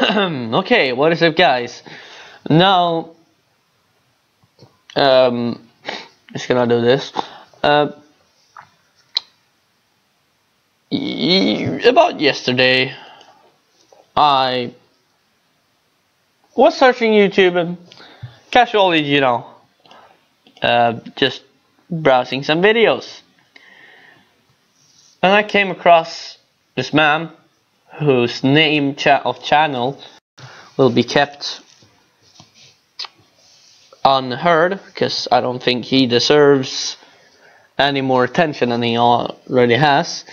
Okay, what is up, guys? Now, just gonna do this. About yesterday, I was searching YouTube and casually, just browsing some videos, and I came across this man whose name of channel will be kept unheard because I don't think he deserves any more attention than he already has.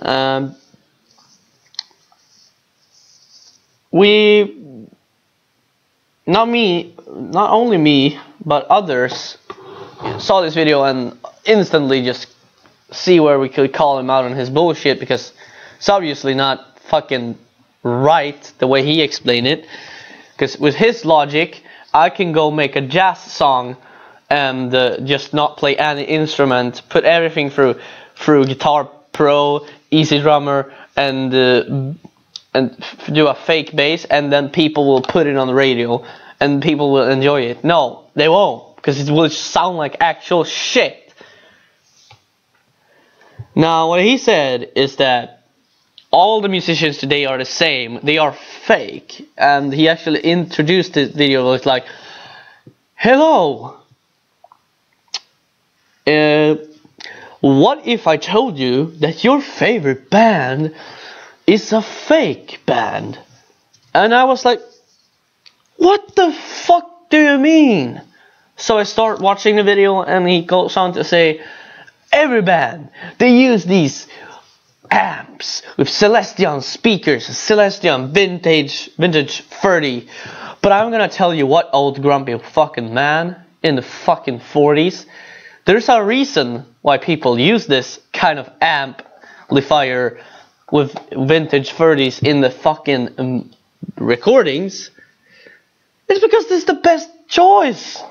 Not only me, but others saw this video and instantly just see where we could call him out on his bullshit, because it's obviously not fucking right the way he explained it. Because with his logic, I can go make a jazz song and just not play any instrument, put everything through Guitar Pro, Easy Drummer, and do a fake bass, and then people will put it on the radio and people will enjoy it. No, they won't, because it will sound like actual shit. Now, what he said is that all the musicians today are the same. They are fake. And he actually introduced this video with like, hello, what if I told you that your favorite band is a fake band? And I was like, what the fuck do you mean? So I start watching the video, and he goes on to say, every band, they use these amps with Celestion speakers, Celestion vintage 30. But I'm gonna tell you what, old grumpy fucking man in the fucking 40s, there's a reason why people use this kind of amplifier with vintage 30s in the fucking recordings. It's because this is the best choice.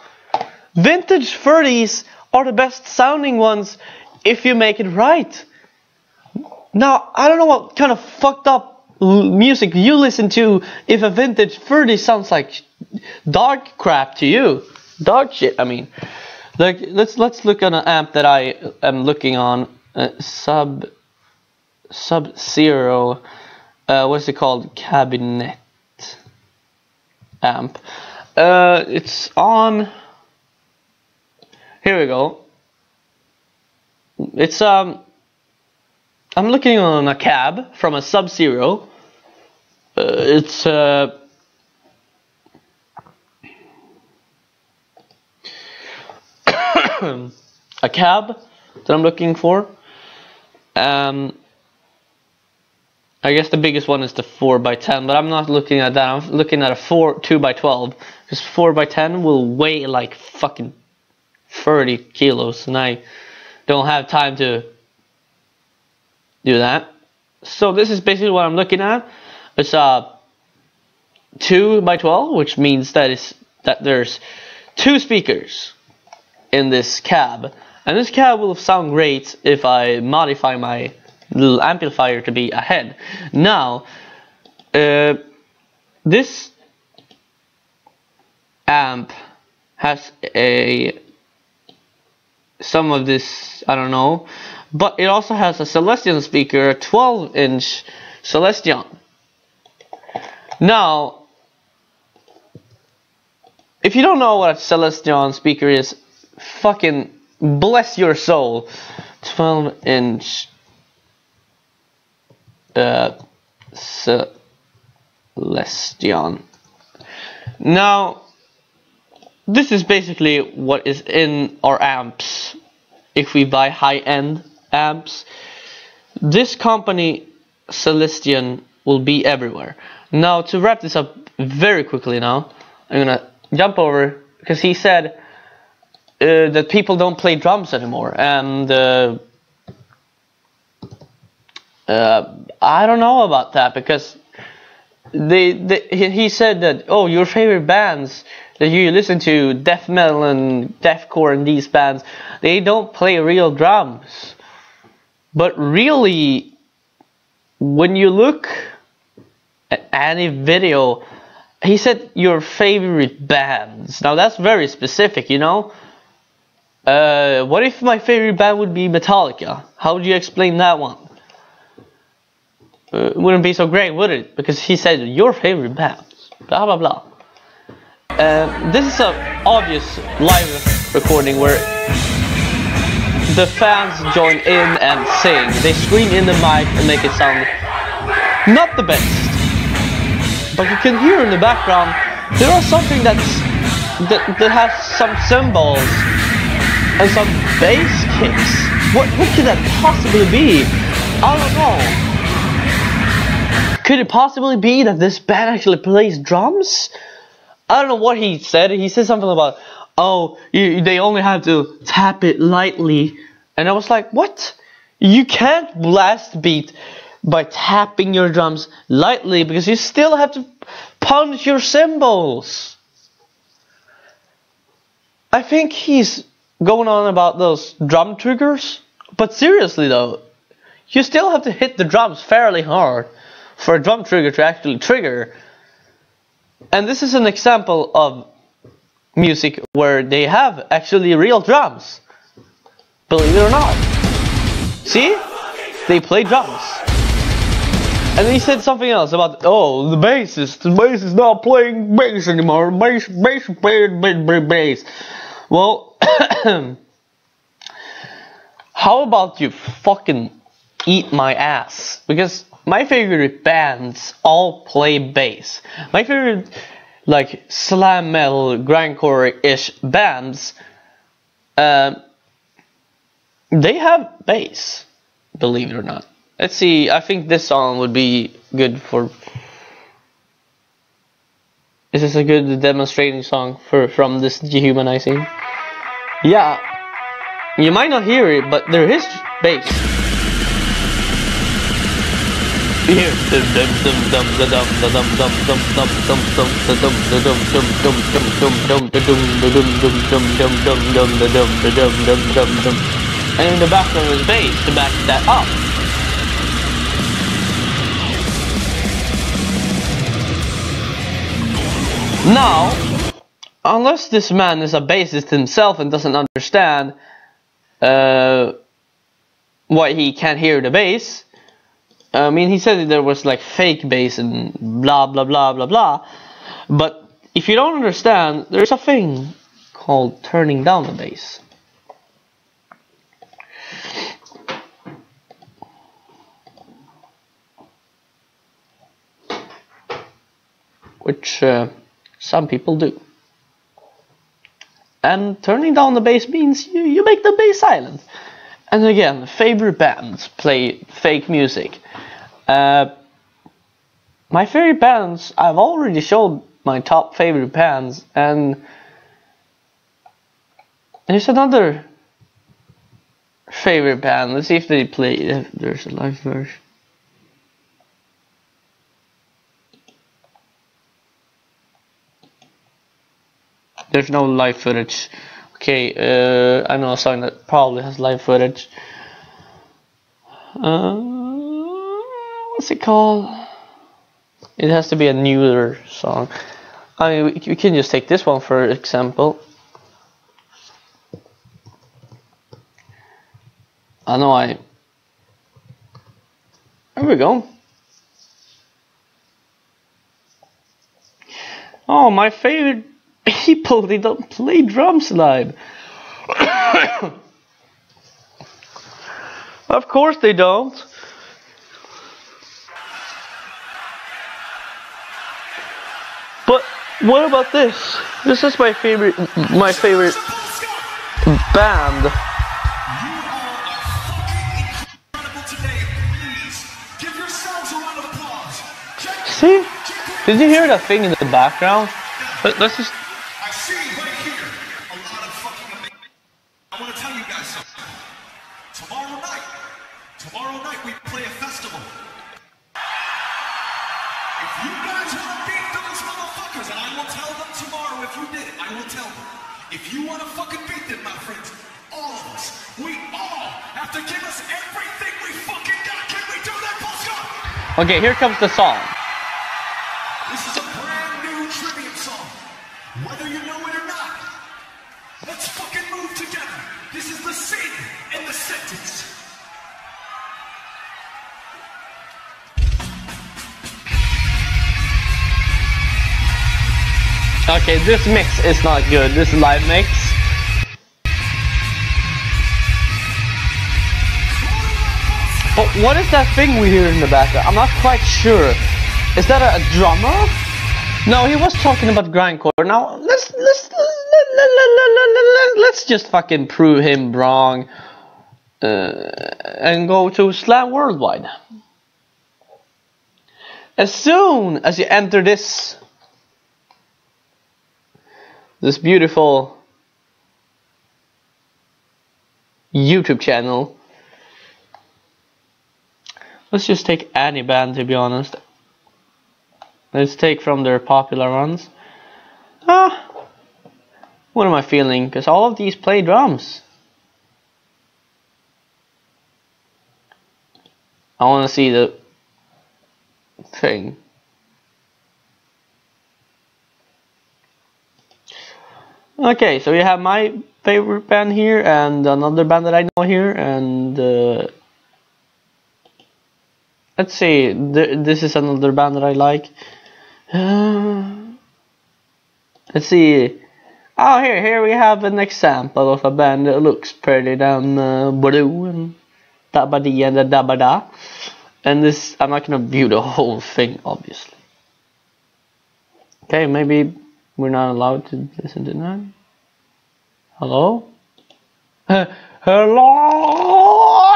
Vintage 30s are the best sounding ones if you make it right. Now, I don't know what kind of fucked up music you listen to if a vintage 30 sounds like dark crap to you. Dark shit, I mean. Like, let's look at an amp that I am looking on. Sub-Zero. What's it called? Cabinet amp. It's on. Here we go. It's I'm looking on a cab from a Sub-Zero. It's a cab that I'm looking for. I guess the biggest one is the 4x10, but I'm not looking at that. I'm looking at a 2x12, because 4x10 will weigh like fucking 30 kilos, and I don't have time to do that. So this is basically what I'm looking at. It's a 2x12, which means that there's two speakers in this cab, and this cab will sound great if I modify my little amplifier to be ahead. Now, this amp has some of this, I don't know, but it also has a Celestion speaker, a 12-inch Celestion. Now, if you don't know what a Celestion speaker is, fucking bless your soul. 12-inch Celestion. Now, this is basically what is in our amps. If we buy high-end amps, this company Celestion will be everywhere. Now, to wrap this up very quickly now, I'm gonna jump over, because he said that people don't play drums anymore, and I don't know about that, because he said that, oh, your favorite bands that you listen to, death metal and deathcore and these bands, they don't play real drums. But really, when you look any video. He said your favorite bands. Now that's very specific, you know. What if my favorite band would be Metallica? How would you explain that one? It wouldn't be so great, would it? Because he said your favorite band. Blah blah blah. This is an obvious live recording where the fans join in and sing. They scream in the mic and make it sound not the best. But you can hear in the background there are something that has some cymbals and some bass kicks. What could that possibly be? I don't know. Could it possibly be that this band actually plays drums? I don't know what he said. He said something about, oh, they only have to tap it lightly. And I was like, what? You can't blast beat by tapping your drums lightly because you still have to punch your cymbals. I think he's going on about those drum triggers. But seriously though, you still have to hit the drums fairly hard for a drum trigger to actually trigger. And this is an example of music where they have actually real drums. Believe it or not. See? They play drums. And he said something else about, oh, the bass is not playing bass anymore. Bass playing bass. Well, how about you fucking eat my ass? Because my favorite bands all play bass. My favorite, like, slam metal, grindcore-ish bands, they have bass, believe it or not. Let's see, I think this song would be good for... Is this a good demonstrating song from this dehumanizing? Yeah, you might not hear it, but there is bass. Here. And in the background is bass to back that up. Now, unless this man is a bassist himself and doesn't understand why he can't hear the bass. I mean, he said that there was like fake bass and blah blah blah blah blah. But if you don't understand, there's a thing called turning down the bass. Which some people do. And turning down the bass means you make the bass silent. And again, favorite bands play fake music. My favorite bands, I've already showed my top favorite bands, and there's another favorite band. Let's see if they play, if there's a live version. There's no live footage. Okay, I know a song that probably has live footage. What's it called? It has to be a newer song. I mean, we can just take this one for example. There we go. Oh, my favorite people, they don't play drums live. Of course they don't. But what about this? This is my favorite band. See? Did you hear that thing in the background? Let's just... I see right here a lot of fucking amazing. I want to tell you guys something. Tomorrow night we play a festival. If you guys want to beat those motherfuckers, and I will tell them tomorrow if you did it, I will tell them. If you want to fucking beat them, my friends, all of us, we all have to give us everything we fucking got. Can we do that, Polska? Okay, here comes the song. This is a brand new tribute song. Whether you know it or not, let's fucking move together. This is the sin and the sentence. Okay, this mix is not good. This live mix. But what is that thing we hear in the background? I'm not quite sure. Is that a drummer? No, he was talking about grindcore. Now let's just fucking prove him wrong and go to Slam Worldwide. As soon as you enter this beautiful YouTube channel, let's just take any band, to be honest. Let's take from their popular ones. What am I feeling? Because all of these play drums. I want to see the thing. Okay, so we have my favorite band here and another band that I know here, and let's see, this is another band that I like. Let's see. Oh, here we have an example of a band that looks pretty damn blue and dabba-dee and dabba-da. And this, I'm not gonna view the whole thing, obviously. Okay, maybe we're not allowed to listen to that. Hello? Hello?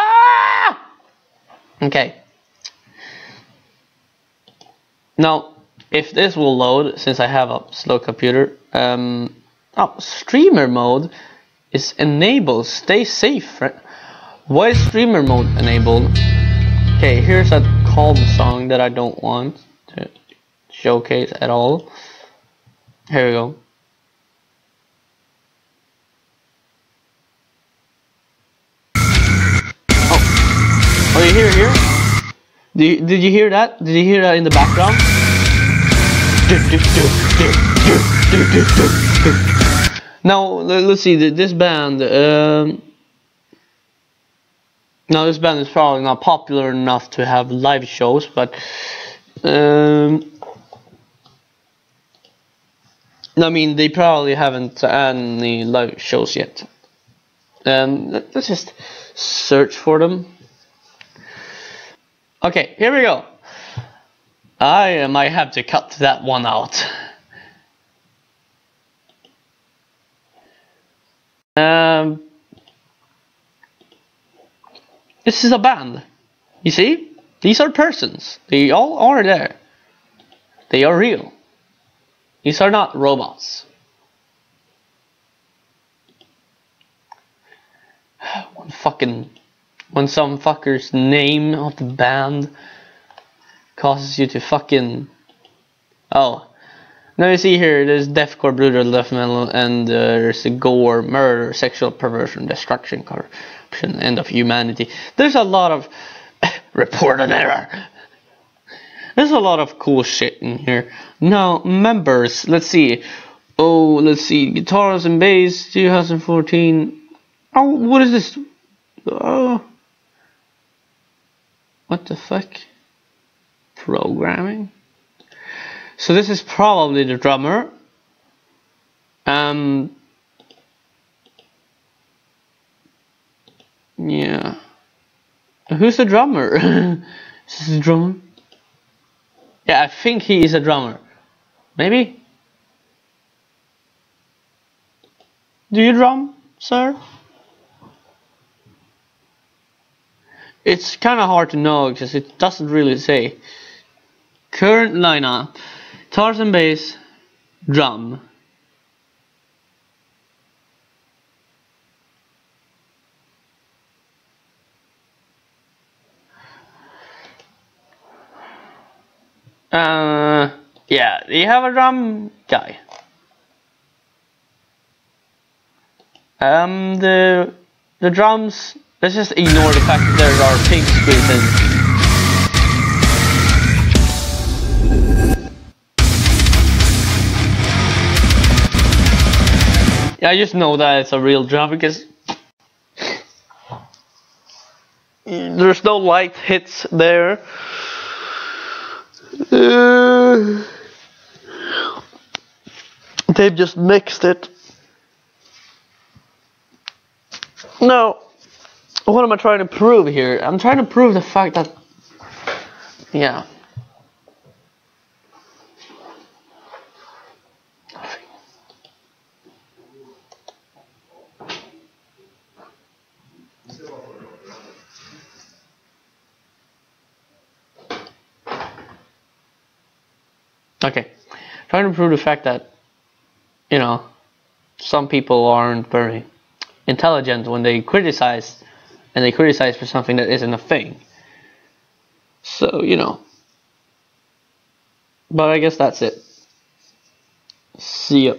Okay. Now, if this will load, since I have a slow computer, streamer mode is enabled. Stay safe. Right? Why is streamer mode enabled? Okay, here's a calm song that I don't want to showcase at all. Here we go. Oh, you hear it here? Did you hear that? Did you hear that in the background? Now let's see, this band. Now this band is probably not popular enough to have live shows, but I mean, they probably haven't any live shows yet. Let's just search for them. Okay, here we go. I might have to cut that one out. This is a band. You see? These are persons. They all are there. They are real. These are not robots. When some fucker's name of the band causes you to fucking... Oh. Now you see here, there's deathcore, brutal death metal, and there's a gore, murder, sexual perversion, destruction, corruption, end of humanity. There's a lot of... report an error. There's a lot of cool shit in here. Now, members, let's see. Oh, let's see. Guitars and bass, 2014. Oh, what is this? Oh. What the fuck? Programming? So this is probably the drummer. Yeah. Who's the drummer? Is this the drummer? Yeah, I think he is a drummer. Maybe? Do you drum, sir? It's kind of hard to know because it doesn't really say. Current lineup: guitars and bass, drum. Yeah, you have a drum guy. The drums. Let's just ignore the fact that there are pink screens in. I just know that it's a real drum because there's no light hits there. They've just mixed it. Now, what am I trying to prove here? I'm trying to prove the fact that, yeah. Okay, trying to prove the fact that, you know, some people aren't very intelligent when they criticize, and they criticize for something that isn't a thing. So, you know. But I guess that's it. See ya.